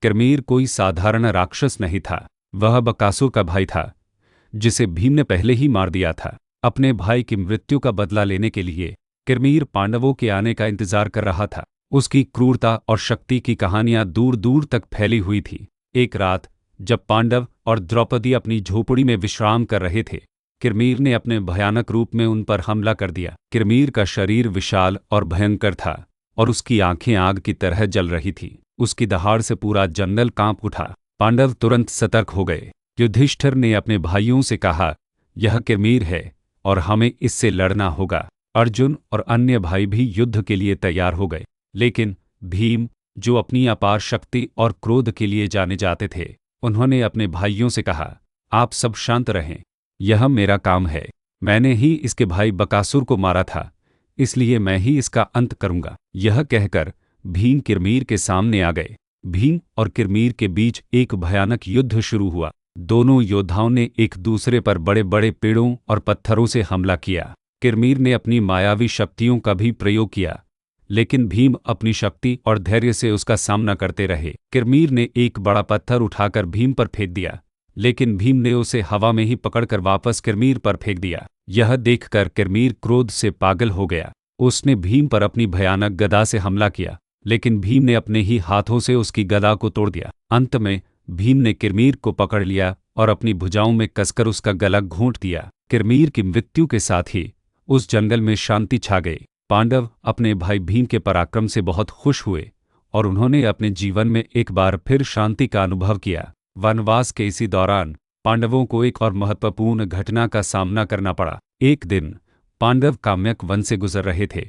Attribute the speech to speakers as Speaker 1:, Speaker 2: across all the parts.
Speaker 1: किरमीर कोई साधारण राक्षस नहीं था, वह बकासुर का भाई था, जिसे भीम ने पहले ही मार दिया था। अपने भाई की मृत्यु का बदला लेने के लिए किरमीर पांडवों के आने का इंतजार कर रहा था। उसकी क्रूरता और शक्ति की कहानियां दूर दूर तक फैली हुई थी। एक रात जब पांडव और द्रौपदी अपनी झोपड़ी में विश्राम कर रहे थे, किरमीर ने अपने भयानक रूप में उन पर हमला कर दिया। किरमीर का शरीर विशाल और भयंकर था और उसकी आंखें आग की तरह जल रही थीं। उसकी दहाड़ से पूरा जंगल कांप उठा। पांडव तुरंत सतर्क हो गए। युधिष्ठिर ने अपने भाइयों से कहा, यह किरमीर है और हमें इससे लड़ना होगा। अर्जुन और अन्य भाई भी युद्ध के लिए तैयार हो गए, लेकिन भीम, जो अपनी अपार शक्ति और क्रोध के लिए जाने जाते थे, उन्होंने अपने भाइयों से कहा, आप सब शांत रहें, यह मेरा काम है। मैंने ही इसके भाई बकासुर को मारा था, इसलिए मैं ही इसका अंत करूंगा। यह कहकर भीम किरमीर के सामने आ गए। भीम और किरमीर के बीच एक भयानक युद्ध शुरू हुआ। दोनों योद्धाओं ने एक दूसरे पर बड़े बड़े पेड़ों और पत्थरों से हमला किया। किरमीर ने अपनी मायावी शक्तियों का भी प्रयोग किया, लेकिन भीम अपनी शक्ति और धैर्य से उसका सामना करते रहे। किरमीर ने एक बड़ा पत्थर उठाकर भीम पर फेंक दिया, लेकिन भीम ने उसे हवा में ही पकड़कर वापस किरमीर पर फेंक दिया। यह देखकर किरमीर क्रोध से पागल हो गया। उसने भीम पर अपनी भयानक गदा से हमला किया, लेकिन भीम ने अपने ही हाथों से उसकी गदा को तोड़ दिया। अंत में भीम ने किरमीर को पकड़ लिया और अपनी भुजाओं में कसकर उसका गला घोंट दिया। किरमीर की मृत्यु के साथ ही उस जंगल में शांति छा गई। पांडव अपने भाई भीम के पराक्रम से बहुत खुश हुए और उन्होंने अपने जीवन में एक बार फिर शांति का अनुभव किया। वनवास के इसी दौरान पांडवों को एक और महत्वपूर्ण घटना का सामना करना पड़ा। एक दिन पांडव काम्यक वन से गुजर रहे थे,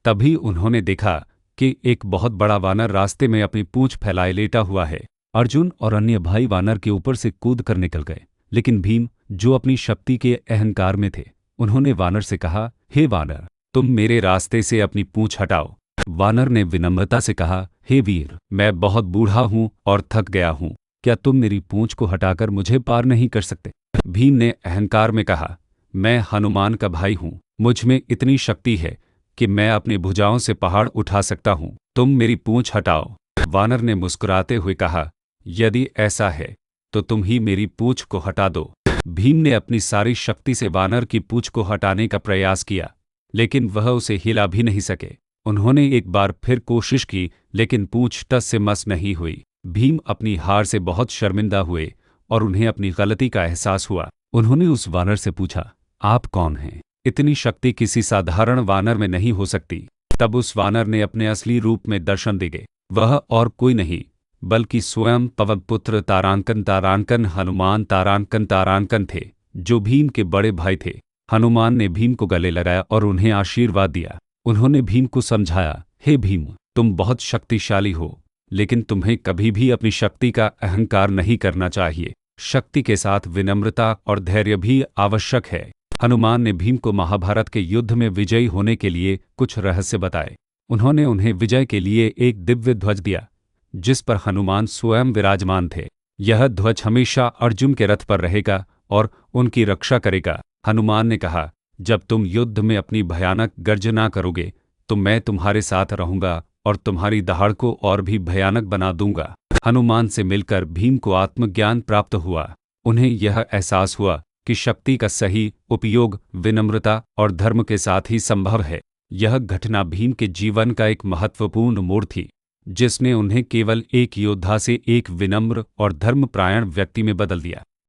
Speaker 1: तभी उन्होंने देखा कि एक बहुत बड़ा वानर रास्ते में अपनी पूंछ फैलाए लेटा हुआ है। अर्जुन और अन्य भाई वानर के ऊपर से कूद कर निकल गए, लेकिन भीम, जो अपनी शक्ति के अहंकार में थे, उन्होंने वानर से कहा, हे वानर, तुम मेरे रास्ते से अपनी पूंछ हटाओ। वानर ने विनम्रता से कहा, हे वीर, मैं बहुत बूढ़ा हूं और थक गया हूं, क्या तुम मेरी पूंछ को हटाकर मुझे पार नहीं कर सकते? भीम ने अहंकार में कहा, मैं हनुमान का भाई हूं, मुझ में इतनी शक्ति है कि मैं अपनी भुजाओं से पहाड़ उठा सकता हूं, तुम मेरी पूंछ हटाओ। वानर ने मुस्कुराते हुए कहा, यदि ऐसा है तो तुम ही मेरी पूंछ को हटा दो। भीम ने अपनी सारी शक्ति से वानर की पूंछ को हटाने का प्रयास किया, लेकिन वह उसे हिला भी नहीं सके। उन्होंने एक बार फिर कोशिश की, लेकिन पूंछ टस से मस नहीं हुई। भीम अपनी हार से बहुत शर्मिंदा हुए और उन्हें अपनी गलती का एहसास हुआ। उन्होंने उस वानर से पूछा, आप कौन हैं? इतनी शक्ति किसी साधारण वानर में नहीं हो सकती। तब उस वानर ने अपने असली रूप में दर्शन दिए। वह और कोई नहीं बल्कि स्वयं पवनपुत्र तारांकन हनुमान तारांकन थे, जो भीम के बड़े भाई थे। हनुमान ने भीम को गले लगाया और उन्हें आशीर्वाद दिया। उन्होंने भीम को समझाया, हे भीम, तुम बहुत शक्तिशाली हो, लेकिन तुम्हें कभी भी अपनी शक्ति का अहंकार नहीं करना चाहिए। शक्ति के साथ विनम्रता और धैर्य भी आवश्यक है। हनुमान ने भीम को महाभारत के युद्ध में विजयी होने के लिए कुछ रहस्य बताए। उन्होंने उन्हें विजय के लिए एक दिव्य ध्वज दिया, जिस पर हनुमान स्वयं विराजमान थे। यह ध्वज हमेशा अर्जुन के रथ पर रहेगा और उनकी रक्षा करेगा। हनुमान ने कहा, जब तुम युद्ध में अपनी भयानक गर्जना करोगे तो मैं तुम्हारे साथ रहूंगा और तुम्हारी दहाड़ को और भी भयानक बना दूंगा। हनुमान से मिलकर भीम को आत्मज्ञान प्राप्त हुआ। उन्हें यह एहसास हुआ कि शक्ति का सही उपयोग विनम्रता और धर्म के साथ ही संभव है। यह घटना भीम के जीवन का एक महत्वपूर्ण मोड़ थी, जिसने उन्हें केवल एक योद्धा से एक विनम्र और धर्मपरायण व्यक्ति में बदल दिया।